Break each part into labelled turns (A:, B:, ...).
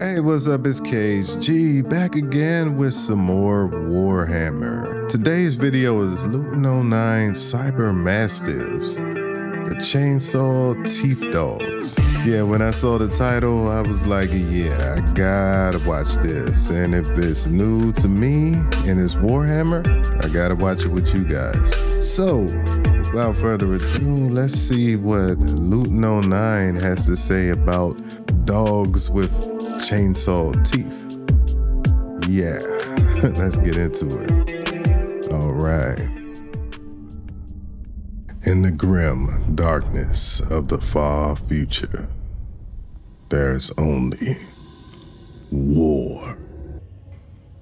A: Hey, what's up? It's Cage G back again with some more Warhammer. Today's video is Luton 09 Cyber Mastiffs, the Chainsaw Teeth Dogs. Yeah, when I saw the title, I was like, yeah, I gotta watch this. And if it's new to me and it's Warhammer, I gotta watch it with you guys. So, without further ado, let's see what Luton 09 has to say about dogs with chainsaw teeth. Yeah, let's get into it. All right. In the grim darkness of the far future, there's only war.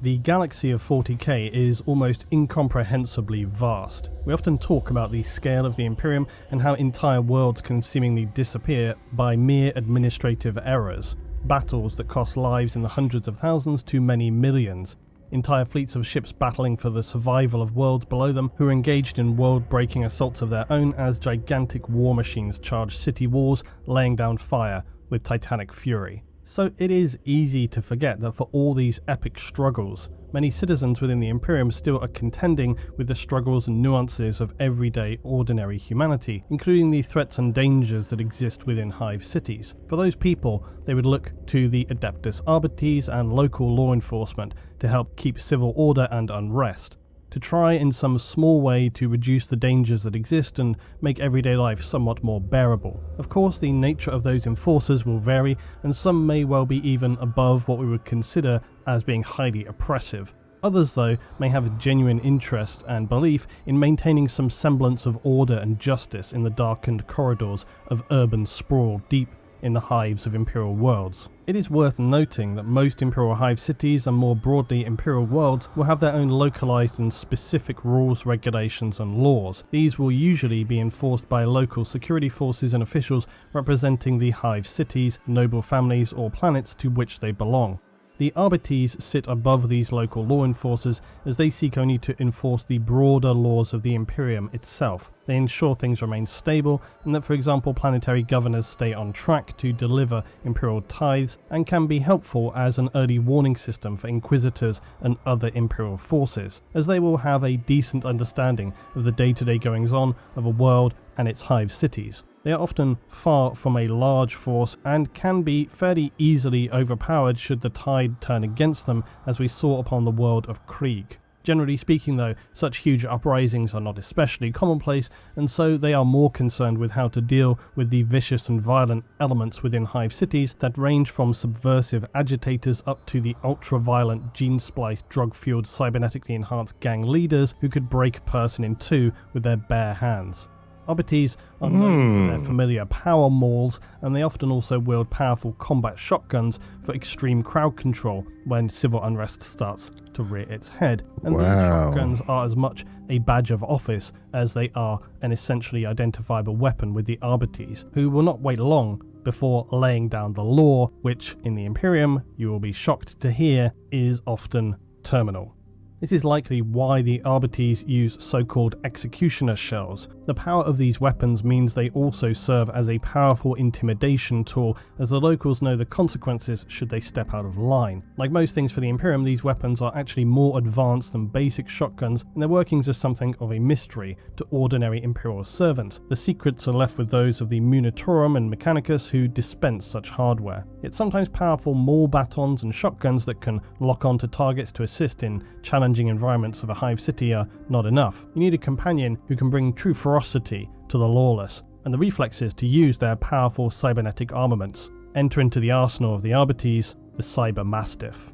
B: The galaxy of 40k is almost incomprehensibly vast. We often talk about the scale of the Emporium and how entire worlds can seemingly disappear by mere administrative errors. Battles that cost lives in the hundreds of thousands to many millions. Entire fleets of ships battling for the survival of worlds below them who are engaged in world-breaking assaults of their own as gigantic war machines charge city walls, laying down fire with titanic fury. So it is easy to forget that for all these epic struggles, many citizens within the Emporium still are contending with the struggles and nuances of everyday, ordinary humanity, including the threats and dangers that exist within Hive cities. For those people, they would look to the Adeptus arbites and local law enforcement to help keep civil order and unrest, to try in some small way to reduce the dangers that exist and make everyday life somewhat more bearable. Of course, the nature of those enforcers will vary, and some may well be even above what we would consider as being highly oppressive. Others, though, may have a genuine interest and belief in maintaining some semblance of order and justice in the darkened corridors of urban sprawl deep in the hives of Imperial worlds. It is worth noting that most Imperial Hive cities and more broadly Imperial worlds will have their own localized and specific rules, regulations and laws. These will usually be enforced by local security forces and officials representing the Hive cities, noble families or planets to which they belong. The arbites sit above these local law enforcers as they seek only to enforce the broader laws of the Emporium itself. They ensure things remain stable and that, for example, planetary governors stay on track to deliver Imperial tithes and can be helpful as an early warning system for Inquisitors and other Imperial forces, as they will have a decent understanding of the day-to-day goings-on of a world and its Hive cities. They are often far from a large force and can be fairly easily overpowered should the tide turn against them, as we saw upon the world of Krieg. Generally speaking though, such huge uprisings are not especially commonplace, and so they are more concerned with how to deal with the vicious and violent elements within Hive cities that range from subversive agitators up to the ultra-violent gene-spliced, drug-fueled, cybernetically enhanced gang leaders who could break a person in two with their bare hands. Arbites are known for their familiar power mauls, and they often also wield powerful combat shotguns for extreme crowd control when civil unrest starts to rear its head. And these shotguns are as much a badge of office as they are an essentially identifiable weapon with the arbites, who will not wait long before laying down the law, which in the Emporium, you will be shocked to hear, is often terminal. This is likely why the arbites use so-called executioner shells. The power of these weapons means they also serve as a powerful intimidation tool, as the locals know the consequences should they step out of line. Like most things for the Emporium, these weapons are actually more advanced than basic shotguns, and their workings are something of a mystery to ordinary Imperial servants. The secrets are left with those of the Munitorum and Mechanicus who dispense such hardware. Yet sometimes powerful maul batons and shotguns that can lock onto targets to assist in challenging environments of a Hive city are not enough. You need a companion who can bring true ferocity to the lawless, and the reflexes to use their powerful cybernetic armaments. Enter into the arsenal of the arbites, the Cyber Mastiff.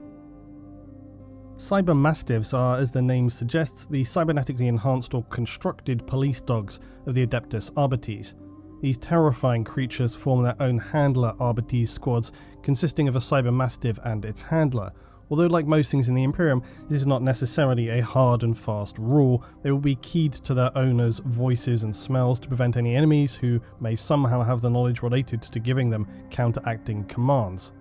B: Cyber Mastiffs are, as their name suggests, the cybernetically enhanced or constructed police dogs of the Adeptus arbites. These terrifying creatures form their own handler arbites squads, consisting of a Cyber Mastiff and its handler. Although, like most things in the Emporium, this is not necessarily a hard and fast rule. They will be keyed to their owners' voices and smells to prevent any enemies who may somehow have the knowledge related to giving them counteracting commands.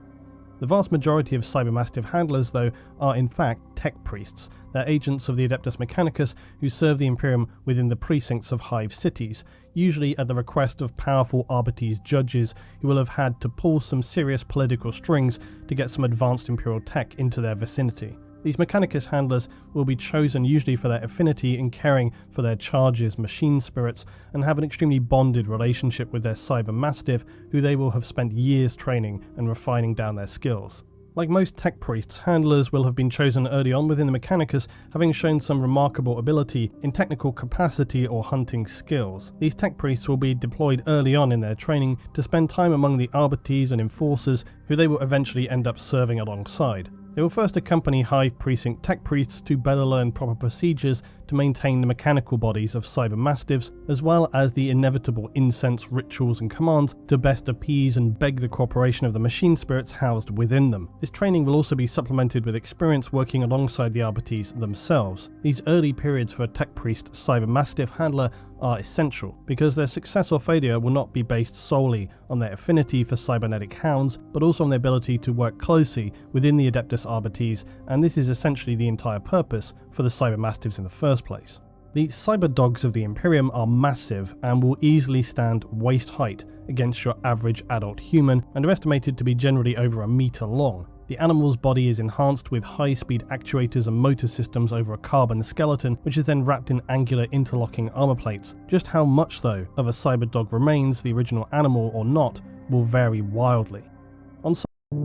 B: The vast majority of cybermastiff handlers, though, are in fact tech priests. They're agents of the Adeptus Mechanicus who serve the Imperium within the precincts of Hive cities, usually at the request of powerful arbites judges who will have had to pull some serious political strings to get some advanced Imperial tech into their vicinity. These Mechanicus handlers will be chosen usually for their affinity in caring for their charges' machine spirits and have an extremely bonded relationship with their cyber mastiff, who they will have spent years training and refining down their skills. Like most tech priests, handlers will have been chosen early on within the Mechanicus, having shown some remarkable ability in technical capacity or hunting skills. These tech priests will be deployed early on in their training to spend time among the arbites and enforcers who they will eventually end up serving alongside. They will first accompany Hive Precinct tech priests to better learn proper procedures to maintain the mechanical bodies of cyber mastiffs, as well as the inevitable incense rituals and commands to best appease and beg the cooperation of the machine spirits housed within them. This training will also be supplemented with experience working alongside the arbites themselves. These early periods for a tech priest cyber mastiff handler are essential, because their success or failure will not be based solely on their affinity for cybernetic hounds, but also on their ability to work closely within the Adeptus arbites, and this is essentially the entire purpose for the cyber mastiffs in the first place. The cyber dogs of the Imperium are massive and will easily stand waist height against your average adult human, and are estimated to be generally over a meter long. The animal's body is enhanced with high-speed actuators and motor systems over a carbon skeleton, which is then wrapped in angular interlocking armor plates. Just how much, though, of a cyber dog remains the original animal or not will vary wildly.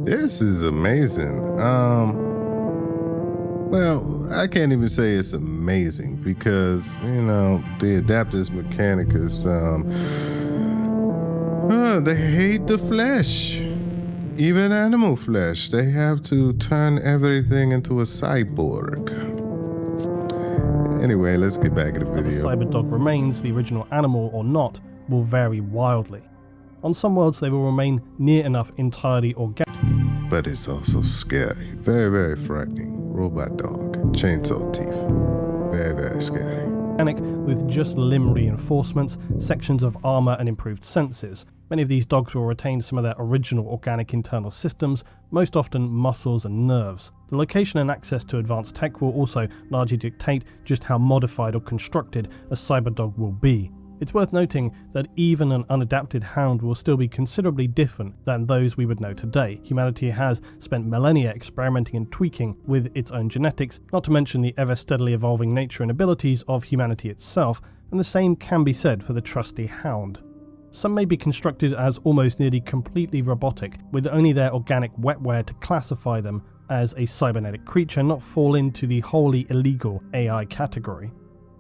A: This is amazing. Well, I can't even say it's amazing because, the Adeptus Mechanicus, they hate the flesh. Even animal flesh. They have to turn everything into a cyborg. Anyway, let's get back to the video.
B: If a cyber dog remains the original animal or not will vary wildly. On some worlds, they will remain near enough entirely organic.
A: But it's also scary. Very, very frightening. Robot dog. Chainsaw teeth. Very, very scary.
B: With just limb reinforcements, sections of armor and improved senses. Many of these dogs will retain some of their original organic internal systems, most often muscles and nerves. The location and access to advanced tech will also largely dictate just how modified or constructed a cyber dog will be. It's worth noting that even an unadapted hound will still be considerably different than those we would know today. Humanity has spent millennia experimenting and tweaking with its own genetics, not to mention the ever steadily evolving nature and abilities of humanity itself, and the same can be said for the trusty hound. Some may be constructed as almost nearly completely robotic, with only their organic wetware to classify them as a cybernetic creature, not fall into the wholly illegal AI category.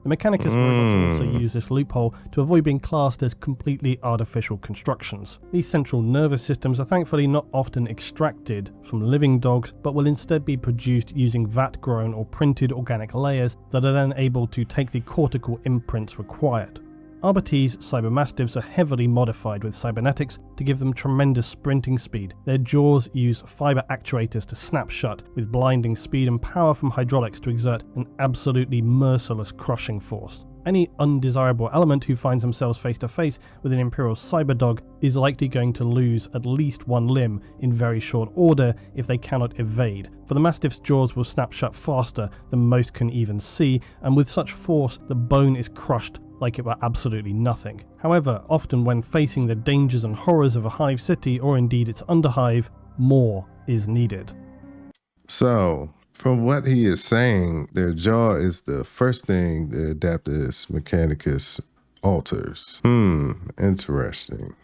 B: The Mechanicus robots also use this loophole to avoid being classed as completely artificial constructions. These central nervous systems are thankfully not often extracted from living dogs, but will instead be produced using vat-grown or printed organic layers that are then able to take the cortical imprints required. Arbites cybermastiffs are heavily modified with cybernetics to give them tremendous sprinting speed. Their jaws use fiber actuators to snap shut, with blinding speed and power from hydraulics to exert an absolutely merciless crushing force. Any undesirable element who finds themselves face to face with an Imperial cyberdog is likely going to lose at least one limb in very short order if they cannot evade, for the Mastiff's jaws will snap shut faster than most can even see, and with such force the bone is crushed like it were absolutely nothing. However, often when facing the dangers and horrors of a hive city, or indeed its underhive, more is needed.
A: So, from what he is saying, their jaw is the first thing the Adeptus Mechanicus alters. Interesting.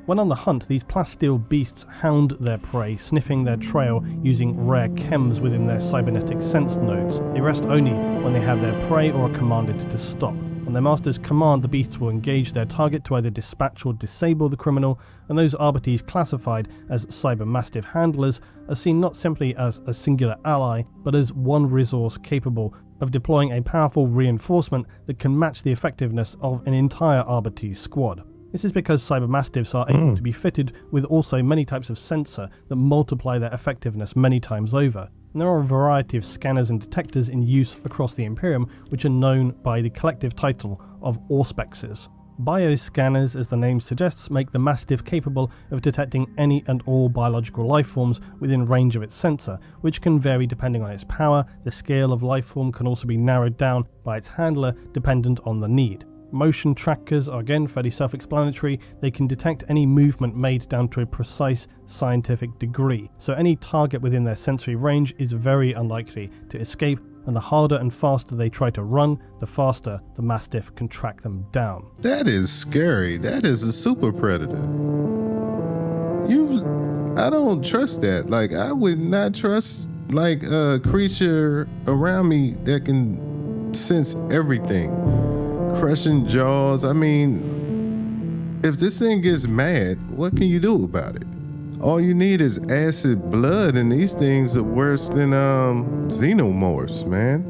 B: When on the hunt, these plasteel beasts hound their prey, sniffing their trail using rare chems within their cybernetic sense nodes. They rest only when they have their prey or are commanded to stop. On their master's command, the beasts will engage their target to either dispatch or disable the criminal, and those arbites classified as cyber mastiff handlers are seen not simply as a singular ally, but as one resource capable of deploying a powerful reinforcement that can match the effectiveness of an entire arbitee squad. This is because cyber mastiffs are able to be fitted with also many types of sensor that multiply their effectiveness many times over. And there are a variety of scanners and detectors in use across the Emporium, which are known by the collective title of Auspexes. Bioscanners, as the name suggests, make the mastiff capable of detecting any and all biological life forms within range of its sensor, which can vary depending on its power. The scale of life form can also be narrowed down by its handler dependent on the need. Motion trackers are again fairly self-explanatory. They can detect any movement made down to a precise scientific degree, so any target within their sensory range is very unlikely to escape, and the harder and faster they try to run, the faster the mastiff can track them down.
A: That is scary. That is a super predator. I don't trust that. Like, I would not trust like a creature around me that can sense everything. Crushing jaws. I mean, if this thing gets mad, what can you do about it? All you need is acid blood, and these things are worse than xenomorphs, man.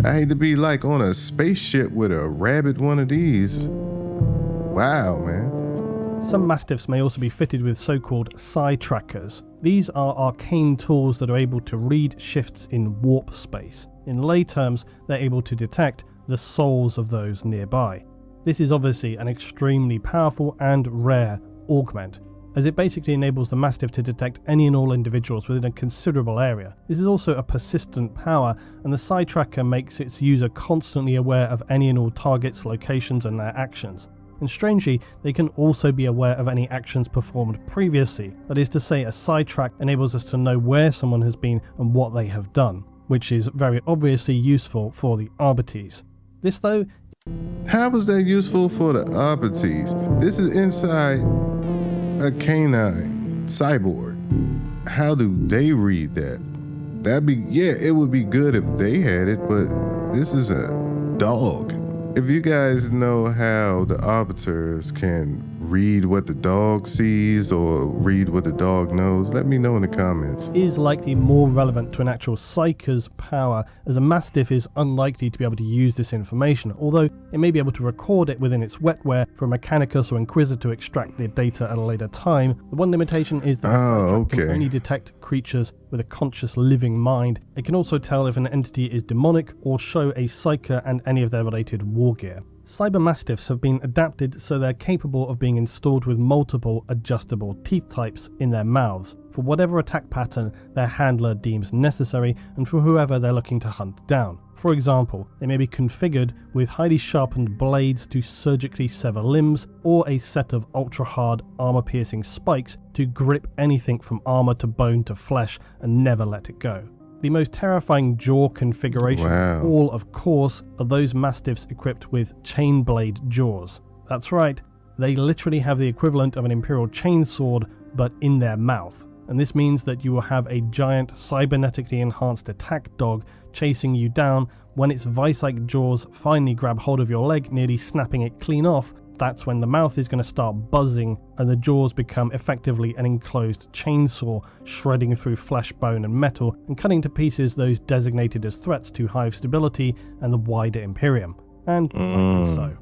A: I hate to be like on a spaceship with a rabid one of these. Wow, man.
B: Some mastiffs may also be fitted with so-called psi trackers. These are arcane tools that are able to read shifts in warp space. In lay terms, they're able to detect the souls of those nearby. This is obviously an extremely powerful and rare augment, as it basically enables the mastiff to detect any and all individuals within a considerable area. This is also a persistent power, and the psi tracker makes its user constantly aware of any and all targets, locations, and their actions. And strangely, they can also be aware of any actions performed previously. That is to say, a psi track enables us to know where someone has been and what they have done, which is very obviously useful for the arbites. This though...
A: How was that useful for the arbites? This is inside a canine cyborg. How do they read that? It would be good if they had it, but this is a dog. If you guys know how the arbiters can read what the dog sees or read what the dog knows, let me know in the comments.
B: Is likely more relevant to an actual psyker's power, as a mastiff is unlikely to be able to use this information, although it may be able to record it within its wetware for a mechanicus or inquisitor to extract the data at a later time. The one limitation is that the psytrack can only detect creatures with a conscious living mind. It can also tell if an entity is demonic or show a psyker and any of their related war gear. Cyber mastiffs have been adapted so they're capable of being installed with multiple adjustable teeth types in their mouths for whatever attack pattern their handler deems necessary and for whoever they're looking to hunt down. For example, they may be configured with highly sharpened blades to surgically sever limbs, or a set of ultra-hard armor-piercing spikes to grip anything from armor to bone to flesh and never let it go. The most terrifying jaw configuration of all, of course, are those mastiffs equipped with chain blade jaws. That's right, they literally have the equivalent of an Imperial chainsword, but in their mouth. And this means that you will have a giant cybernetically enhanced attack dog chasing you down. When its vice-like jaws finally grab hold of your leg, nearly snapping it clean off, that's when the mouth is going to start buzzing and the jaws become effectively an enclosed chainsaw, shredding through flesh, bone and metal and cutting to pieces those designated as threats to Hive stability and the wider Emporium. And rightly so.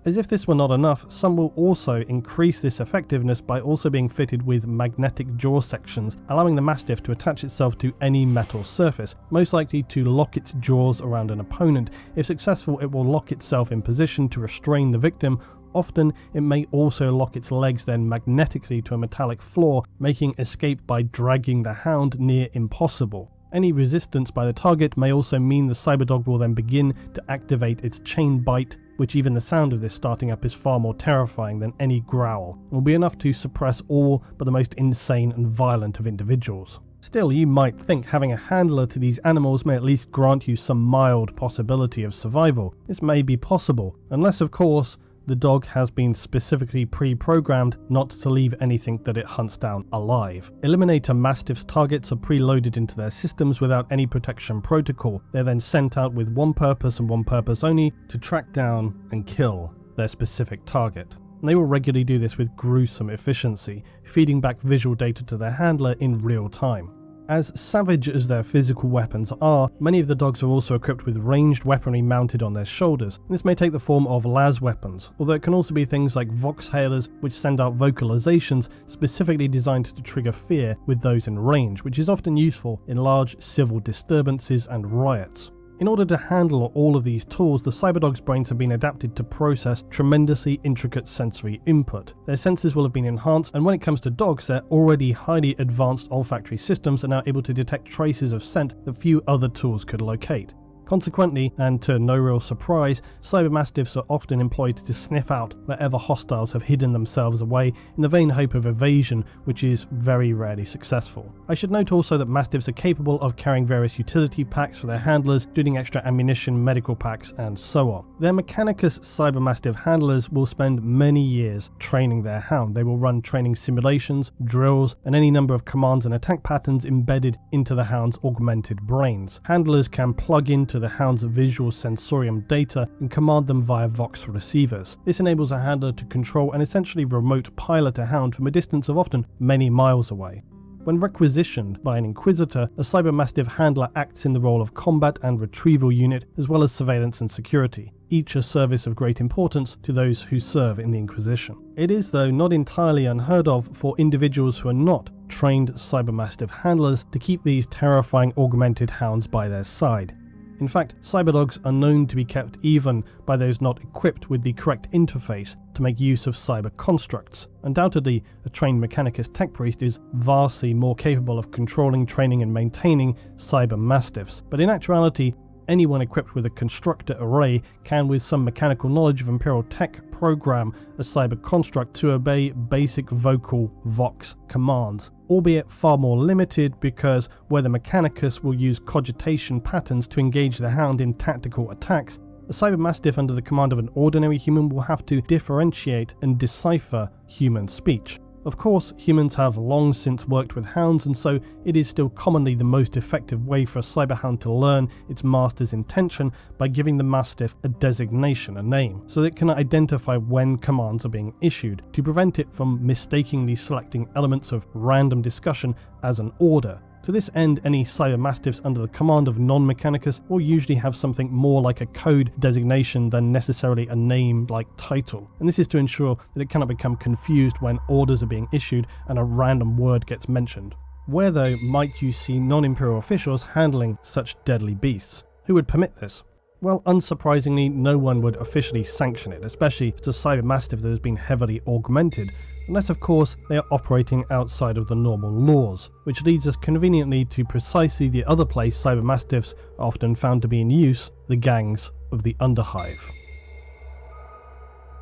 B: As if this were not enough, some will also increase this effectiveness by also being fitted with magnetic jaw sections, allowing the mastiff to attach itself to any metal surface, most likely to lock its jaws around an opponent. If successful, it will lock itself in position to restrain the victim. Often, it may also lock its legs then magnetically to a metallic floor, making escape by dragging the hound near impossible. Any resistance by the target may also mean the cyberdog will then begin to activate its chain bite, which even the sound of this starting up is far more terrifying than any growl, and will be enough to suppress all but the most insane and violent of individuals. Still, you might think having a handler to these animals may at least grant you some mild possibility of survival. This may be possible, unless of course the dog has been specifically pre-programmed not to leave anything that it hunts down alive. Eliminator Mastiff's targets are preloaded into their systems without any protection protocol. They're then sent out with one purpose and one purpose only: to track down and kill their specific target. And they will regularly do this with gruesome efficiency, feeding back visual data to their handler in real time. As savage as their physical weapons are, many of the dogs are also equipped with ranged weaponry mounted on their shoulders. This may take the form of las weapons, although it can also be things like voxhailers, which send out vocalizations specifically designed to trigger fear with those in range, which is often useful in large civil disturbances and riots. In order to handle all of these tools, the cyberdog's brains have been adapted to process tremendously intricate sensory input. Their senses will have been enhanced, and when it comes to dogs, their already highly advanced olfactory systems are now able to detect traces of scent that few other tools could locate. Consequently, and to no real surprise, cybermastiffs are often employed to sniff out wherever hostiles have hidden themselves away in the vain hope of evasion, which is very rarely successful. I should note also that mastiffs are capable of carrying various utility packs for their handlers, including extra ammunition, medical packs, and so on. Their Mechanicus cybermastiff handlers will spend many years training their hound. They will run training simulations, drills, and any number of commands and attack patterns embedded into the hound's augmented brains. Handlers can plug into the hound's visual sensorium data and command them via Vox receivers. This enables a handler to control and essentially remote pilot a hound from a distance of often many miles away. When requisitioned by an Inquisitor, a cybermastiff handler acts in the role of combat and retrieval unit, as well as surveillance and security, each a service of great importance to those who serve in the Inquisition. It is, though, not entirely unheard of for individuals who are not trained cybermastiff handlers to keep these terrifying augmented hounds by their side. In fact, cyberdogs are known to be kept even by those not equipped with the correct interface to make use of cyber constructs. Undoubtedly, a trained Mechanicus tech priest is vastly more capable of controlling, training, and maintaining cyber mastiffs, but in actuality, anyone equipped with a constructor array can, with some mechanical knowledge of Imperial tech, program a cyber construct to obey basic vocal Vox commands, albeit far more limited, because where the Mechanicus will use cogitation patterns to engage the hound in tactical attacks, a cybermastiff under the command of an ordinary human will have to differentiate and decipher human speech. Of course, humans have long since worked with hounds, and so it is still commonly the most effective way for a cyberhound to learn its master's intention by giving the mastiff a designation, a name, so that it can identify when commands are being issued, to prevent it from mistakenly selecting elements of random discussion as an order. To this end, any cybermastiffs under the command of non-Mechanicus will usually have something more like a code designation than necessarily a name-like title, and this is to ensure that it cannot become confused when orders are being issued and a random word gets mentioned. Where, though, might you see non-Imperial officials handling such deadly beasts? Who would permit this? Well, unsurprisingly, no one would officially sanction it, especially if it's a cybermastiff that has been heavily augmented, unless of course they are operating outside of the normal laws, which leads us conveniently to precisely the other place cybermastiffs are often found to be in use, the gangs of the Underhive.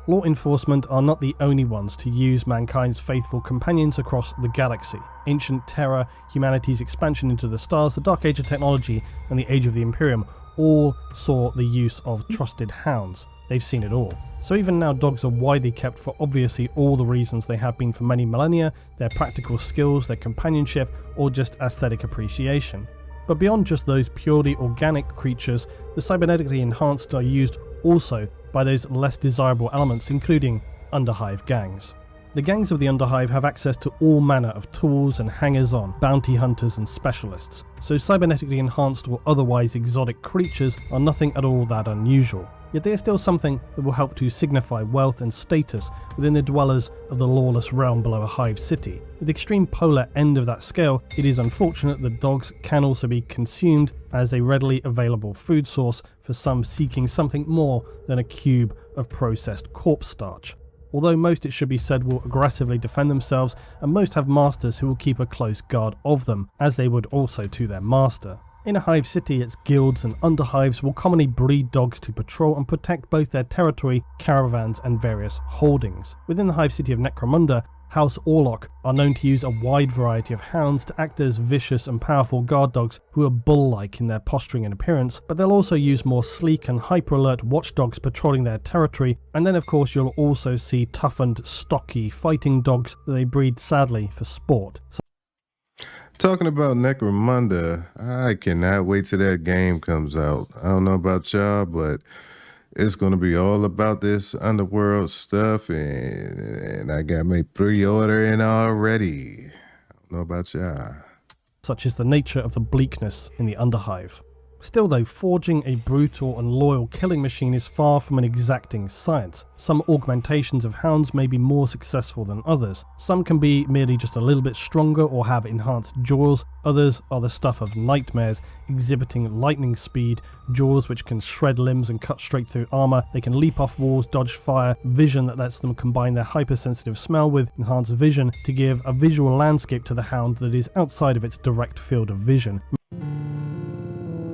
B: Law enforcement are not the only ones to use mankind's faithful companions across the galaxy. Ancient terror, humanity's expansion into the stars, the Dark Age of technology, and the Age of the Emporium all saw the use of trusted hounds. They've seen it all. So even now, dogs are widely kept for obviously all the reasons they have been for many millennia: their practical skills, their companionship, or just aesthetic appreciation. But beyond just those purely organic creatures, the cybernetically enhanced are used also by those less desirable elements, including Underhive gangs. The gangs of the Underhive have access to all manner of tools and hangers-on, bounty hunters and specialists, so cybernetically enhanced or otherwise exotic creatures are nothing at all that unusual. Yet they are still something that will help to signify wealth and status within the dwellers of the lawless realm below a hive city. At the extreme polar end of that scale, it is unfortunate that dogs can also be consumed as a readily available food source for some seeking something more than a cube of processed corpse starch. Although most, it should be said, will aggressively defend themselves, and most have masters who will keep a close guard of them, as they would also to their master. In a hive city, its guilds and underhives will commonly breed dogs to patrol and protect both their territory, caravans, and various holdings. Within the hive city of Necromunda, House Orlok are known to use a wide variety of hounds to act as vicious and powerful guard dogs who are bull-like in their posturing and appearance, but they'll also use more sleek and hyper-alert watchdogs patrolling their territory, and then of course you'll also see toughened, stocky fighting dogs that they breed sadly for sport.
A: Talking about Necromunda, I cannot wait till that game comes out. I don't know about y'all, but it's going to be all about this underworld stuff, and I got my pre-order in already. I don't know about y'all.
B: Such is the nature of the bleakness in the Underhive. Still though, forging a brutal and loyal killing machine is far from an exacting science. Some augmentations of hounds may be more successful than others. Some can be merely just a little bit stronger or have enhanced jaws. Others are the stuff of nightmares, exhibiting lightning speed, jaws which can shred limbs and cut straight through armor. They can leap off walls, dodge fire, vision that lets them combine their hypersensitive smell with enhanced vision to give a visual landscape to the hound that is outside of its direct field of vision.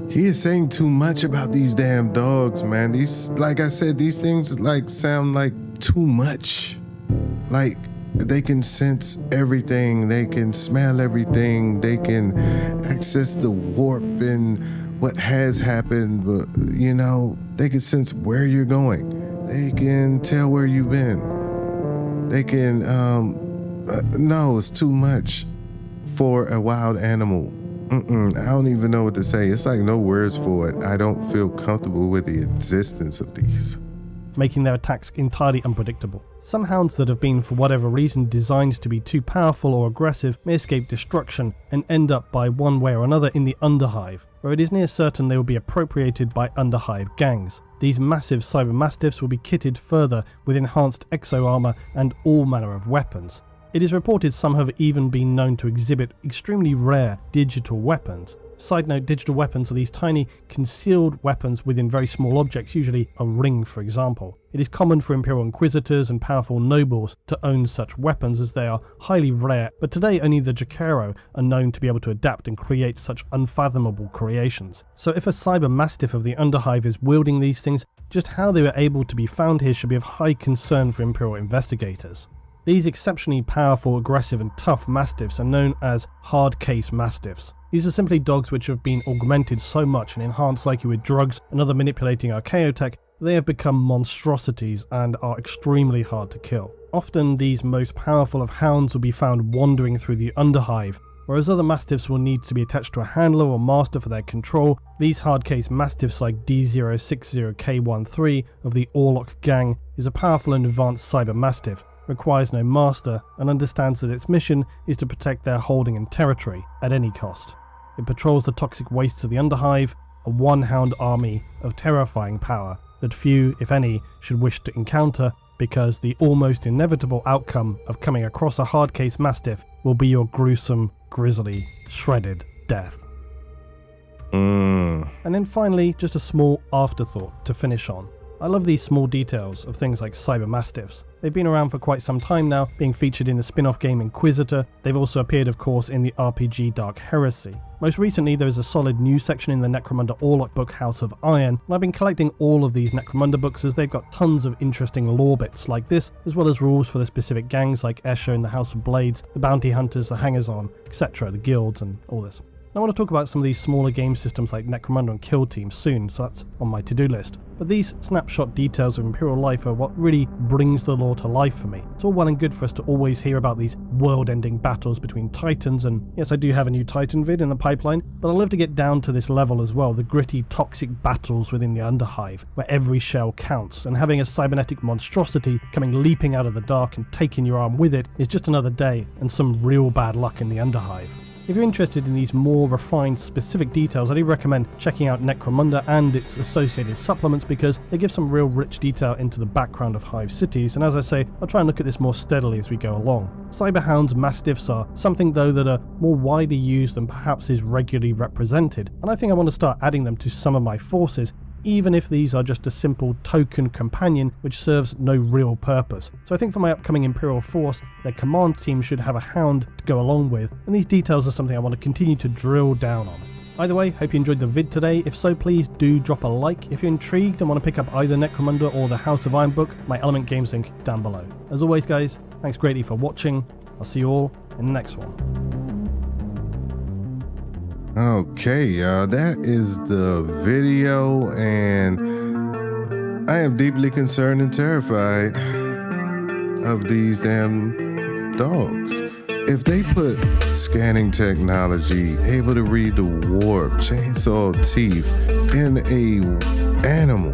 A: He is saying too much about these damn dogs, man. These, like I said, these things like sound like too much. Like they can sense everything, they can smell everything, they can access the warp and what has happened, but you know, they can sense where you're going. They can tell where you've been. They can, no, it's too much for a wild animal. I don't even know what to say. It's like no words for it. I don't feel comfortable with the existence of these.
B: Making their attacks entirely unpredictable. Some hounds that have been, for whatever reason, designed to be too powerful or aggressive may escape destruction and end up by one way or another in the Underhive, where it is near certain they will be appropriated by Underhive gangs. These massive cyber mastiffs will be kitted further with enhanced exo armor and all manner of weapons. It is reported some have even been known to exhibit extremely rare digital weapons. Side note, digital weapons are these tiny concealed weapons within very small objects, usually a ring for example. It is common for Imperial Inquisitors and powerful nobles to own such weapons as they are highly rare, but today only the Jacaro are known to be able to adapt and create such unfathomable creations. So if a cyber mastiff of the Underhive is wielding these things, just how they were able to be found here should be of high concern for Imperial investigators. These exceptionally powerful, aggressive and tough mastiffs are known as hard case mastiffs. These are simply dogs which have been augmented so much and enhanced like with drugs and other manipulating archaeotech, they have become monstrosities and are extremely hard to kill. Often these most powerful of hounds will be found wandering through the Underhive, whereas other mastiffs will need to be attached to a handler or master for their control. These hard case mastiffs like D060K13 of the Orlok gang is a powerful and advanced cyber mastiff, requires no master, and understands that its mission is to protect their holding and territory at any cost. It patrols the toxic wastes of the Underhive, a one-hound army of terrifying power that few, if any, should wish to encounter, because the almost inevitable outcome of coming across a hard case mastiff will be your gruesome, grisly, shredded death. And then finally, just a small afterthought to finish on. I love these small details of things like cyber mastiffs. They've been around for quite some time now, being featured in the spin-off game Inquisitor. They've also appeared, of course, in the RPG Dark Heresy. Most recently, there is a solid news section in the Necromunda Orlok book House of Iron, and I've been collecting all of these Necromunda books as they've got tons of interesting lore bits like this, as well as rules for the specific gangs like Escher and the House of Blades, the Bounty Hunters, the Hangers-On, etc., the guilds and all this. I want to talk about some of these smaller game systems like Necromunda and Kill Team soon, so that's on my to-do list. But these snapshot details of Imperial life are what really brings the lore to life for me. It's all well and good for us to always hear about these world-ending battles between titans, and yes, I do have a new titan vid in the pipeline, but I'd love to get down to this level as well, the gritty, toxic battles within the Underhive, where every shell counts, and having a cybernetic monstrosity coming leaping out of the dark and taking your arm with it is just another day, and some real bad luck in the Underhive. If you're interested in these more refined, specific details, I do recommend checking out Necromunda and its associated supplements because they give some real rich detail into the background of Hive cities, and as I say, I'll try and look at this more steadily as we go along. Cyberhounds, mastiffs are something though that are more widely used than perhaps is regularly represented, and I think I want to start adding them to some of my forces, even if these are just a simple token companion which serves no real purpose. So I think for my upcoming Imperial force, their command team should have a hound to go along with, and these details are something I want to continue to drill down on. Either way, hope you enjoyed the vid today. If so, please do drop a like. If you're intrigued and want to pick up either Necromunda or the House of Iron book, my Element Games link down below. As always guys, thanks greatly for watching. I'll see you all in the next one.
A: Okay, that is the video, and I am deeply concerned and terrified of these damn dogs. If they put scanning technology, able to read the warp, chainsaw teeth in a animal,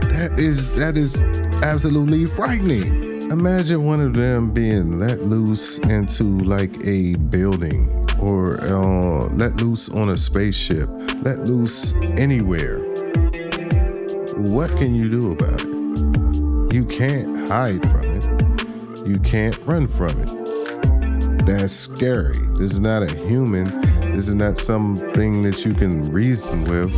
A: that is absolutely frightening. Imagine one of them being let loose into like a building, or let loose on a spaceship, let loose anywhere. What can you do about it? You can't hide from it. You can't run from it. That's scary. This is not a human. This is not something that you can reason with.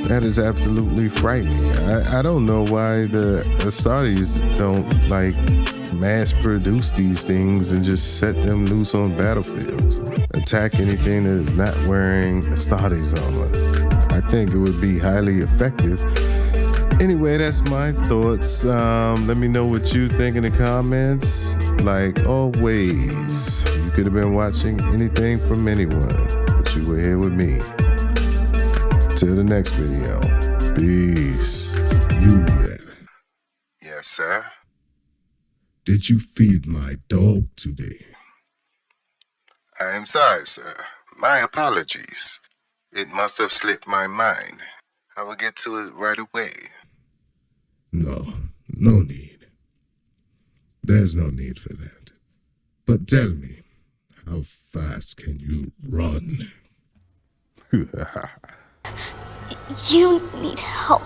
A: That is absolutely frightening. I don't know why the Astartes don't mass produce these things and just set them loose on battlefields. Attack anything that is not wearing Astartes armor. I think it would be highly effective. Anyway, that's my thoughts. Let me know what you think in the comments. Like always, you could have been watching anything from anyone, but you were here with me. Till the next video. Peace. You there? Yes, sir. Did you feed my dog today? I am sorry, sir. My apologies. It must have slipped my mind. I will get to it right away. No need. There's no need for that. But tell me, how fast can you run?
C: You need help.